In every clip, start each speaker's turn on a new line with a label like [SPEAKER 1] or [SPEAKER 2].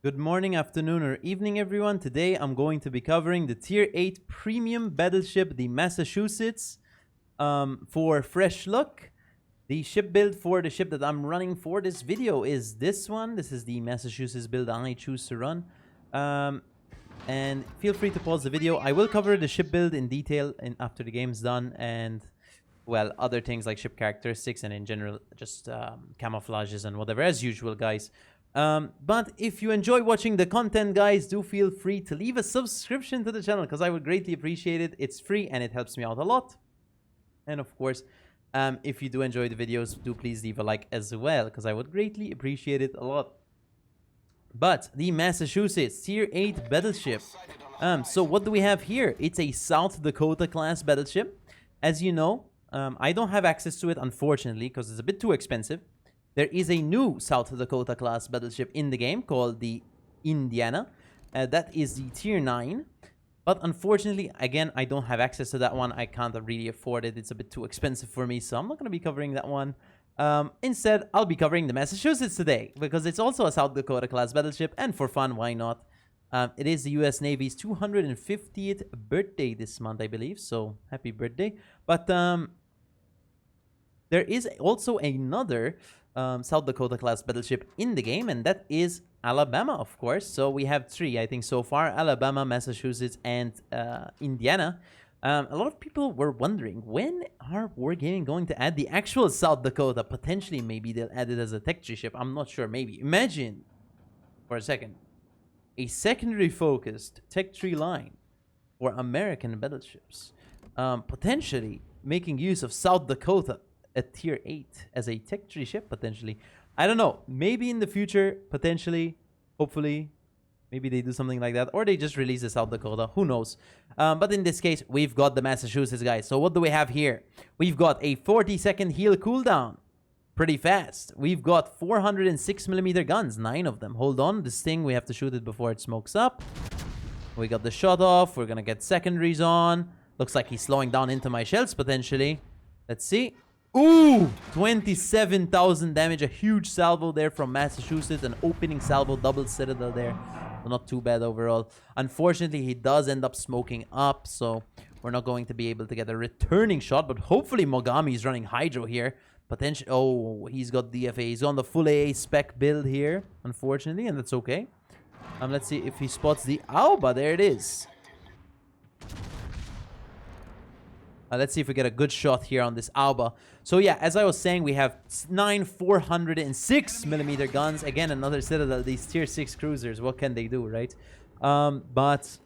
[SPEAKER 1] Good morning, afternoon, or evening, everyone. Today I'm going to be covering the Tier 8 Premium Battleship, the Massachusetts, for fresh look. The ship build for the ship that I'm running for this video is this one. This is the Massachusetts build I choose to run. And feel free to pause the video. I will cover the ship build in detail after the game's done, and well, other things like ship characteristics and in general just camouflages and whatever, as usual, guys. But if you enjoy watching the content, guys, do feel free to leave a subscription to the channel because I would greatly appreciate it. It's free and it helps me out a lot. And of course, if you do enjoy the videos, do please leave a like as well because I would greatly appreciate it a lot. But the Massachusetts Tier 8 Battleship. So what do we have here? It's a South Dakota class battleship. As you know, I don't have access to it, unfortunately, because it's a bit too expensive. There is a new South Dakota class battleship in the game called the Indiana. That is the Tier 9. But unfortunately, again, I don't have access to that one. I can't really afford it. It's a bit too expensive for me, so I'm not going to be covering that one. Instead, I'll be covering the Massachusetts today because it's also a South Dakota class battleship, and for fun, why not? It is the U.S. Navy's 250th birthday this month, I believe, so happy birthday. But there is also another South Dakota class battleship in the game, and that is Alabama, of course. So we have three, I think, so far: Alabama, Massachusetts, and Indiana. A lot of people were wondering, when are Wargaming going to add the actual South Dakota? Potentially, maybe they'll add it as a tech tree ship. I'm not sure. Maybe. Imagine, for a second, a secondary focused tech tree line for American battleships, potentially making use of South Dakota at Tier 8 as a tech tree ship, potentially. I don't know. Maybe in the future, potentially, hopefully, maybe they do something like that, or they just release the South Dakota. Who knows? But in this case, we've got the Massachusetts, guys. So what do we have here? We've got a 40-second heal cooldown. Pretty fast. We've got 406mm guns, 9 of them. Hold on. This thing, we have to shoot it before it smokes up. We got the shot off. We're going to get secondaries on. Looks like he's slowing down into my shells, potentially. Let's see. Ooh, 27,000 damage. A huge salvo there from Massachusetts. An opening salvo, double citadel there. So not too bad overall. Unfortunately, he does end up smoking up, so we're not going to be able to get a returning shot. But hopefully Mogami is running Hydro here. Potentially, oh, he's got DFA. He's on the full AA spec build here, unfortunately, and that's okay. Let's see if he spots the Alba. There it is. Let's see if we get a good shot here on this Alba. So yeah, as I was saying, we have 9 406mm guns. Again, another Citadel. These Tier 6 cruisers, what can they do, right? But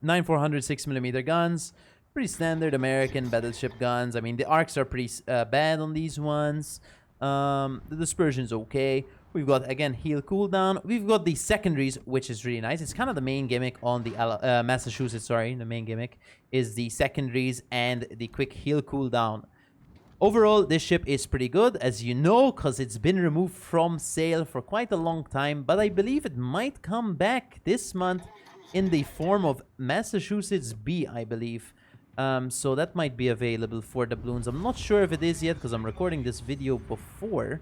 [SPEAKER 1] 9 406mm guns. Pretty standard American battleship guns. I mean, the arcs are pretty bad on these ones. The dispersion's okay. We've got, again, heal cooldown. We've got the secondaries, which is really nice. It's kind of the main gimmick on the Massachusetts, sorry. The main gimmick is the secondaries and the quick heal cooldown. Overall, this ship is pretty good, as you know, because it's been removed from sale for quite a long time. But I believe it might come back this month in the form of Massachusetts B, I believe. So that might be available for the balloons. I'm not sure if it is yet because I'm recording this video before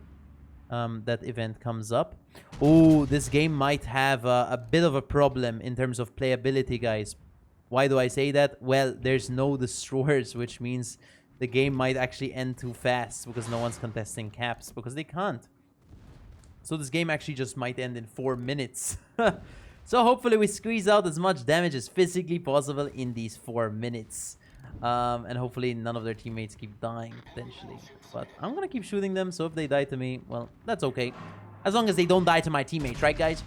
[SPEAKER 1] that event comes up. Oh, this game might have a bit of a problem in terms of playability, guys. Why do I say that? Well, there's no destroyers, which means the game might actually end too fast because no one's contesting caps because they can't. So this game actually just might end in 4 minutes. So hopefully we squeeze out as much damage as physically possible in these 4 minutes. And hopefully none of their teammates keep dying, potentially. But I'm going to keep shooting them, so if they die to me, well, that's okay. As long as they don't die to my teammates, right, guys?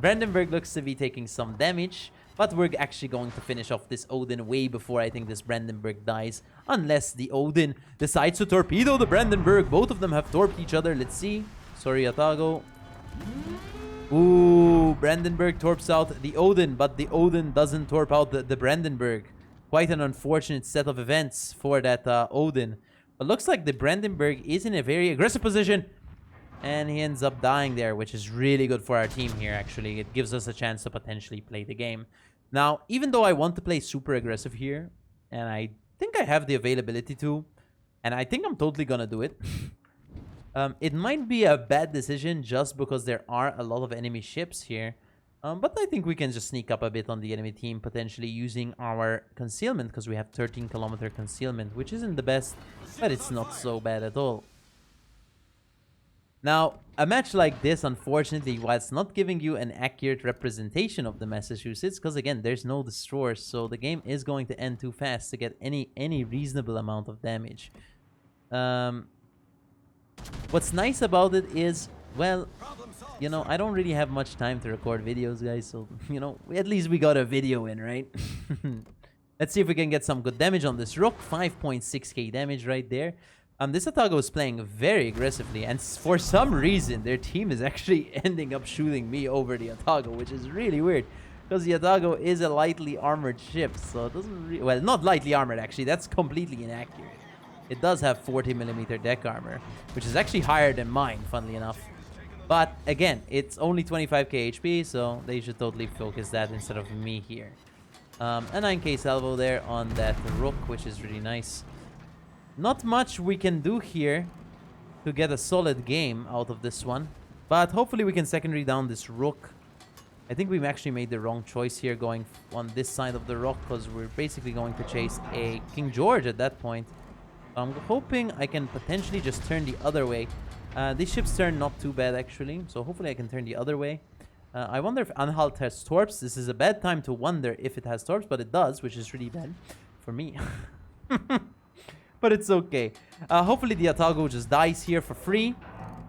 [SPEAKER 1] Brandenburg looks to be taking some damage, but we're actually going to finish off this Odin way before I think this Brandenburg dies. Unless the Odin decides to torpedo the Brandenburg. Both of them have torped each other. Let's see. Sorry, Atago. Ooh, Brandenburg torps out the Odin, but the Odin doesn't torp out the Brandenburg. Quite an unfortunate set of events for that Odin. But looks like the Brandenburg is in a very aggressive position. And he ends up dying there, which is really good for our team here, actually. It gives us a chance to potentially play the game. Now, even though I want to play super aggressive here, and I think I have the availability to, and I think I'm totally gonna do it. It might be a bad decision just because there are a lot of enemy ships here. But I think we can just sneak up a bit on the enemy team, potentially using our concealment, because we have 13-kilometer concealment, which isn't the best, but it's not so bad at all. Now, a match like this, unfortunately, while it's not giving you an accurate representation of the Massachusetts, because again, there's no destroyers, so the game is going to end too fast to get any reasonable amount of damage. What's nice about it is, well, you know, I don't really have much time to record videos, guys, so, you know, at least we got a video in, right? Let's see if we can get some good damage on this rook. 5.6k damage right there. This Atago is playing very aggressively, and for some reason, their team is actually ending up shooting me over the Atago, which is really weird, because the Atago is a lightly armored ship, so it doesn't well, not lightly armored, actually. That's completely inaccurate. It does have 40mm deck armor, which is actually higher than mine, funnily enough. But again, it's only 25k HP, so they should totally focus that instead of me here. A 9k salvo there on that rook, which is really nice. Not much we can do here to get a solid game out of this one, but hopefully we can secondary down this rook. I think we've actually made the wrong choice here going on this side of the rock, because we're basically going to chase a King George at that point. I'm hoping I can potentially just turn the other way. This ship's turn not too bad, actually, so hopefully I can turn the other way. I wonder if Anhalt has torps. This is a bad time to wonder if it has torps, but it does, which is really bad for me. But it's okay. Hopefully the Atago just dies here for free.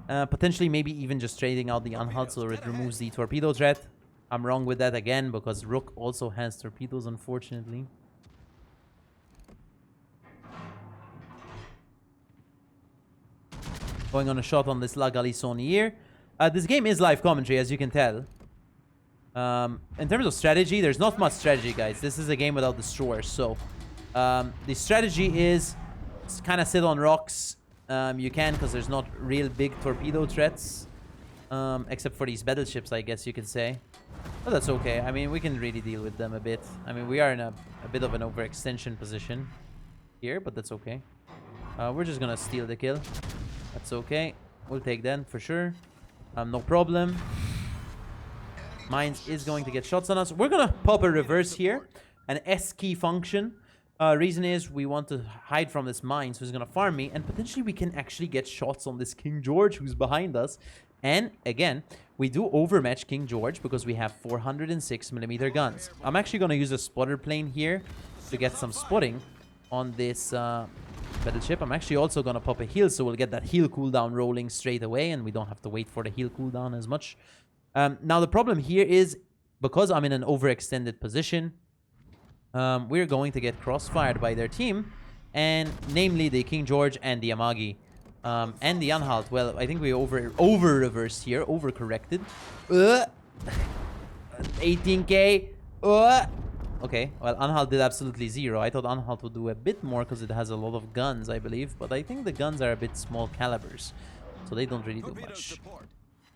[SPEAKER 1] Potentially maybe even just trading out the Anhalt so it removes the torpedo threat. I'm wrong with that again, because Rook also has torpedoes, unfortunately. Going on a shot on this La Galissonière. This game is live commentary, as you can tell. In terms of strategy, there's not much strategy, guys. This is a game without destroyers, so the strategy is kind of sit on rocks. You can, because there's not real big torpedo threats, except for these battleships, I guess you could say. But that's okay. I mean, we can really deal with them a bit. I mean, we are in a bit of an overextension position here, but that's okay. We're just gonna steal the kill. That's okay. We'll take that for sure. No problem. Mines is going to get shots on us. We're gonna pop a reverse here. An S key function. Reason is we want to hide from this mine, so he's gonna farm me, and potentially we can actually get shots on this King George who's behind us. And again, we do overmatch King George because we have 406mm guns. I'm actually gonna use a spotter plane here to get some spotting on this battleship. I'm actually also gonna pop a heal, so we'll get that heal cooldown rolling straight away, and we don't have to wait for the heal cooldown as much. Now the problem here is, because I'm in an overextended position, we're going to get crossfired by their team, and namely the King George and the Amagi, and the Anhalt. Well, I think we over reversed here, overcorrected. 18k. Okay, well, Anhalt did absolutely zero. I thought Anhalt would do a bit more because it has a lot of guns, I believe. But I think the guns are a bit small calibers, so they don't really do much.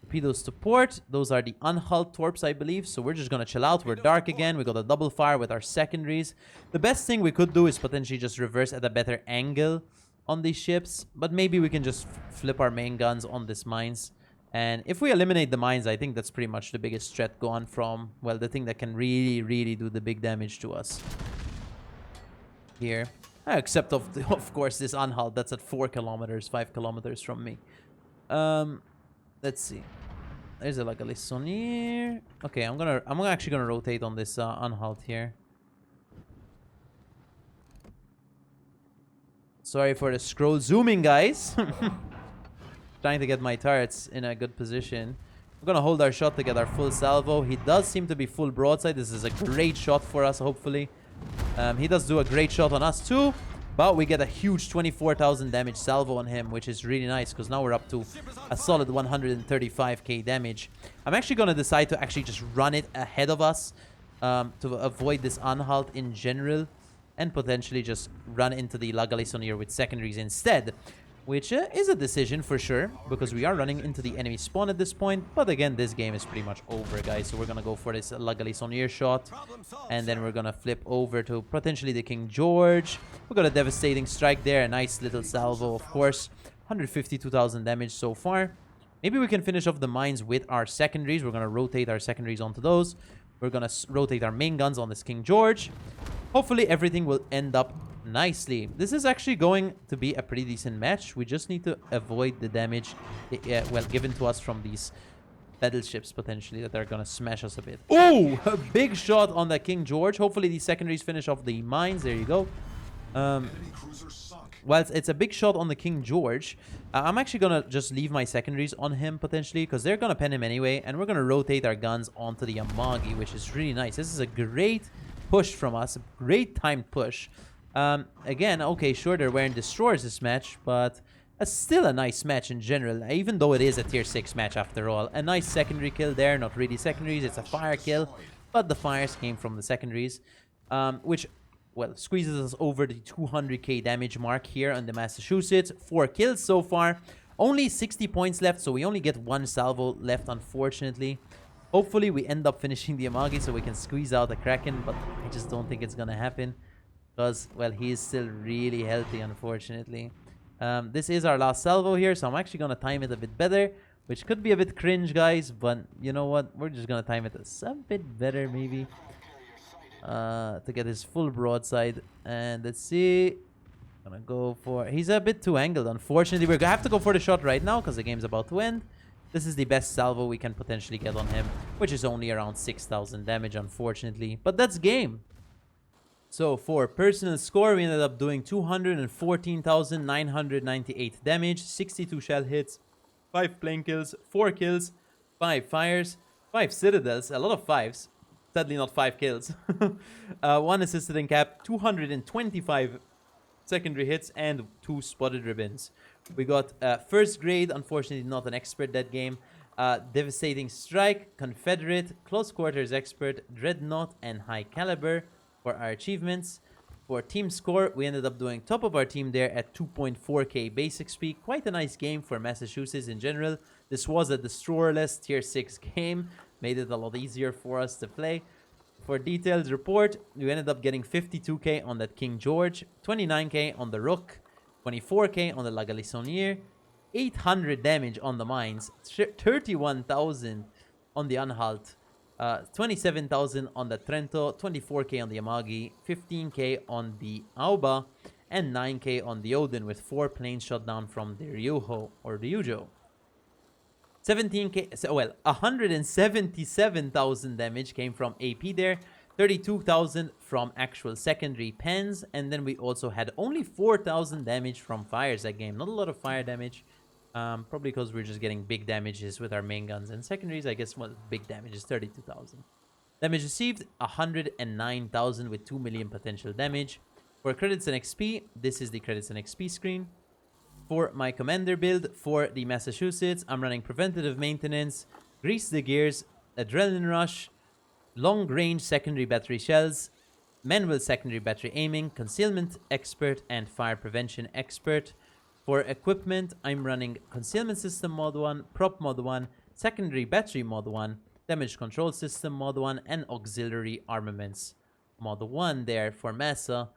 [SPEAKER 1] Torpedoes to port. Those are the Anhalt torps, I believe. So we're just going to chill out. We're dark again. We got a double fire with our secondaries. The best thing we could do is potentially just reverse at a better angle on these ships. But maybe we can just flip our main guns on these mines. And if we eliminate the mines, I think that's pretty much the biggest threat gone from, well, the thing that can really do the big damage to us here. Except, of course, this Anhalt that's at 4 kilometers, 5 kilometers from me. Let's see. There's a La Galissonière. Okay, I'm actually gonna rotate on this Anhalt here. Sorry for the scroll zooming, guys. Trying to get my turrets in a good position. We're gonna hold our shot to get our full salvo. He does seem to be full broadside. This is a great shot for us, hopefully. He does do a great shot on us too, but we get a huge 24,000 damage salvo on him, which is really nice because now we're up to a solid 135k damage. I'm actually gonna decide to actually just run it ahead of us to avoid this Anhalt in general, and potentially just run into the La Galissonière with secondaries instead. Which is a decision for sure, because we are running into the enemy spawn at this point. But again, this game is pretty much over, guys. So we're going to go for this La Galissonière shot. And then we're going to flip over to potentially the King George. We got a devastating strike there. A nice little salvo, of course. 152,000 damage so far. Maybe we can finish off the mines with our secondaries. We're going to rotate our secondaries onto those. We're going to rotate our main guns on this King George. Hopefully everything will end up nicely. This is actually going to be a pretty decent match. We just need to avoid the damage, well, given to us from these battleships, potentially, that are going to smash us a bit. Oh, a big shot on the King George. Hopefully these secondaries finish off the mines. There you go. Well, it's a big shot on the King George. I'm actually going to just leave my secondaries on him, potentially, because they're going to pen him anyway. And we're going to rotate our guns onto the Yamagi, which is really nice. This is a great push from us. A great timed push. Again, okay, sure, they're wearing destroyers this match, but it's still a nice match in general, even though it is a tier 6 match after all. A nice secondary kill there. Not really secondaries. It's a fire kill, but the fires came from the secondaries, which... well, squeezes us over the 200k damage mark here on the Massachusetts. 4 kills so far. Only 60 points left, so we only get 1 salvo left, unfortunately. Hopefully, we end up finishing the Amagi so we can squeeze out the Kraken, but I just don't think it's gonna happen. Because, well, he is still really healthy, unfortunately. This is our last salvo here, so I'm actually gonna time it a bit better. Which could be a bit cringe, guys, but you know what? We're just gonna time it a bit better, maybe. To get his full broadside. And let's see. Gonna go for... he's a bit too angled, unfortunately. We're gonna have to go for the shot right now because the game's about to end. This is the best salvo we can potentially get on him, which is only around 6,000 damage, unfortunately. But that's game. So for personal score, we ended up doing 214,998 damage, 62 shell hits, 5 plane kills, 4 kills, 5 fires, 5 citadels, a lot of 5s. Sadly, not 5 kills. 1 assisted in cap, 225 secondary hits, and 2 spotted ribbons. We got first grade, unfortunately not an expert that game. Devastating strike, confederate, close quarters expert, dreadnought, and high caliber for our achievements. For team score, we ended up doing top of our team there at 2.4k basic speed. Quite a nice game for Massachusetts in general. This was a destroyerless tier 6 game. Made it a lot easier for us to play. For detailed report, we ended up getting 52k on that King George, 29k on the Rook, 24k on the La Galissonière, 800 damage on the mines, 31,000 on the Anhalt, 27,000 on the Trento, 24k on the Yamagi, 15k on the Auba, and 9k on the Odin, with 4 planes shot down from the Ryuho or Ryujo. 17k, well, 177,000 damage came from AP there, 32,000 from actual secondary pens, and then we also had only 4,000 damage from fires that game. Not a lot of fire damage, probably because we're just getting big damages with our main guns and secondaries. I guess, well, big damage is 32,000. Damage received, 109,000 with 2 million potential damage. For credits and XP, this is the credits and XP screen. For my commander build for the Massachusetts, I'm running preventative maintenance, grease the gears, adrenaline rush, long range secondary battery shells, manual secondary battery aiming, concealment expert, and fire prevention expert. For equipment, I'm running concealment system mod 1, prop mod 1, secondary battery mod 1, damage control system mod 1, and auxiliary armaments mod 1 there for Massa.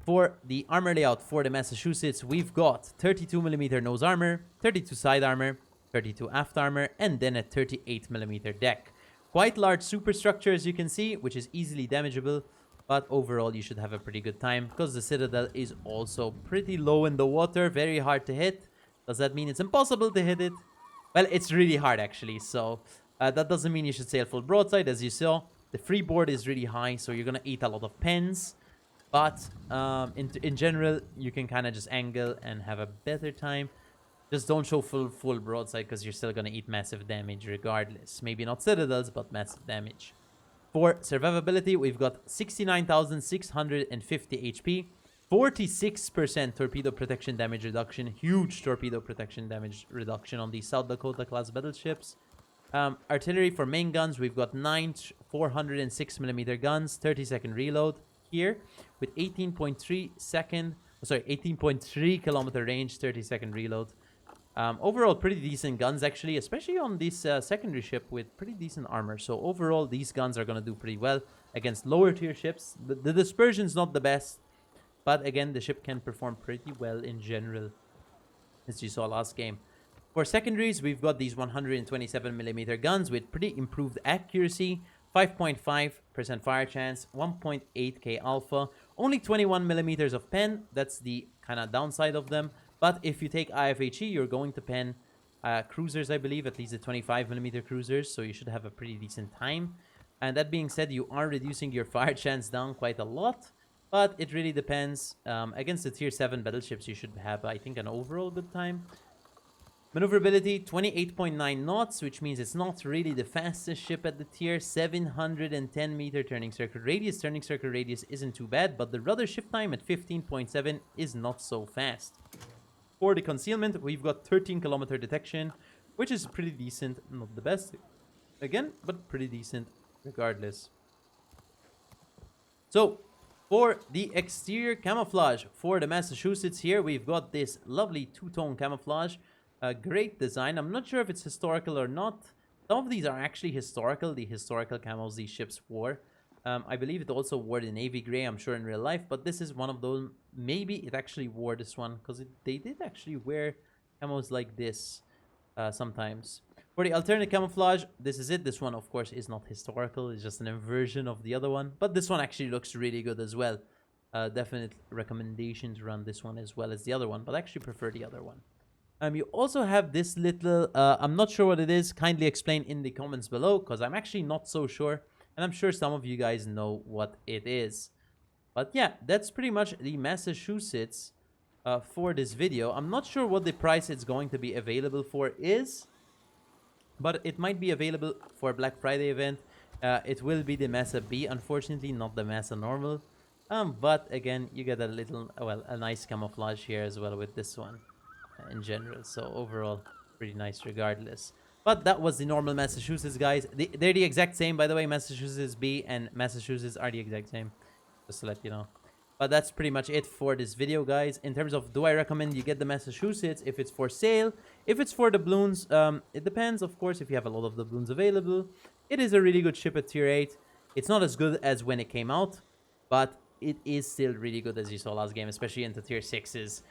[SPEAKER 1] For the armor layout for the Massachusetts, we've got 32mm nose armor, 32 side armor, 32 aft armor, and then a 38mm deck. Quite large superstructure, as you can see, which is easily damageable, but overall you should have a pretty good time because the Citadel is also pretty low in the water, very hard to hit. Does that mean it's impossible to hit it? Well, it's really hard actually, so that doesn't mean you should sail full broadside. As you saw, the freeboard is really high, so you're gonna eat a lot of pens. But in general, you can kind of just angle and have a better time. Just don't show full broadside because you're still going to eat massive damage regardless. Maybe not citadels, but massive damage. For survivability, we've got 69,650 HP, 46% torpedo protection damage reduction, huge torpedo protection damage reduction on these South Dakota class battleships. Artillery for main guns, we've got 9 406mm guns, 30-second reload here with 18.3 kilometer range, 30-second reload. Overall, pretty decent guns actually, especially on this secondary ship with pretty decent armor. So overall, these guns are going to do pretty well against lower tier ships. The dispersion's not the best, but again, the ship can perform pretty well in general. as you saw last game. For secondaries, we've got these 127mm guns with pretty improved accuracy, 5.5% fire chance, 1.8k alpha, only 21mm of pen. That's the kind of downside of them. But if you take IFHE, you're going to pen cruisers, I believe, at least the 25mm cruisers, so you should have a pretty decent time. And that being said, you are reducing your fire chance down quite a lot, but it really depends. Against the tier 7 battleships, you should have, I think, an overall good time. Maneuverability, 28.9 knots, which means it's not really the fastest ship at the tier. 710 meter turning circle radius. Turning circle radius isn't too bad, but the rudder shift time at 15.7 is not so fast. For the concealment, we've got 13 kilometer detection, which is pretty decent. Not the best, again, but pretty decent regardless. So, for the exterior camouflage for the Massachusetts here, we've got this lovely two-tone camouflage. A great design. I'm not sure if it's historical or not. Some of these are actually historical, the historical camos these ships wore. I believe it also wore the navy gray, I'm sure, in real life, but this is one of those. Maybe it actually wore this one, because they did actually wear camos like this sometimes. For the alternate camouflage, this is it. This one, of course, is not historical. It's just an inversion of the other one, but this one actually looks really good as well. Definite recommendation to run this one as well as the other one, but I actually prefer the other one. You also have this little, I'm not sure what it is. Kindly explain in the comments below, because I'm actually not so sure. And I'm sure some of you guys know what it is. But yeah, that's pretty much the Massachusetts for this video. I'm not sure what the price it's going to be available for is. But it might be available for Black Friday event. It will be the Massa B, unfortunately, not the Massa normal. But again, you get a little, well, a nice camouflage here as well with this one. In general, so overall pretty nice regardless. But that was the normal Massachusetts, guys. They're the exact same, by the way. Massachusetts B and Massachusetts are the exact same, just to let you know. But that's pretty much it for this video, guys. In terms of, do I recommend you get the Massachusetts if it's for sale? If it's for doubloons, it depends, of course. If you have a lot of doubloons available, it is a really good ship at tier 8. It's not as good as when it came out, but it is still really good, as you saw last game, especially into tier 6s.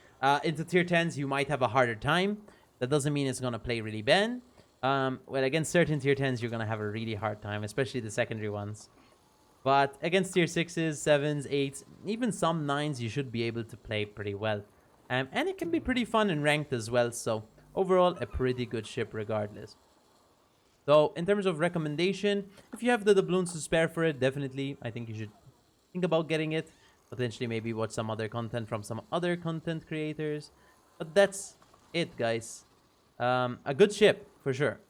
[SPEAKER 1] Into tier 10s, you might have a harder time. That doesn't mean it's going to play really bad. Well, against certain tier 10s, you're going to have a really hard time, especially the secondary ones. But against tier 6s, 7s, 8s, even some 9s, you should be able to play pretty well. And it can be pretty fun and ranked as well. So overall, a pretty good ship regardless. So in terms of recommendation, if you have the doubloons to spare for it, definitely, I think you should think about getting it. Potentially maybe watch some other content from some other content creators. But that's it, guys. A good ship, for sure.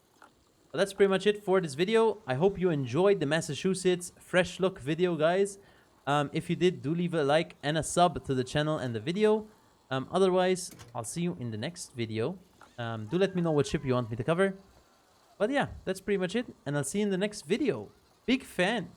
[SPEAKER 1] But that's pretty much it for this video. I hope you enjoyed the Massachusetts fresh look video, guys. If you did, do leave a like and a sub to the channel and the video. Otherwise, I'll see you in the next video. Do let me know what ship you want me to cover. But yeah, that's pretty much it. And I'll see you in the next video. Big fan.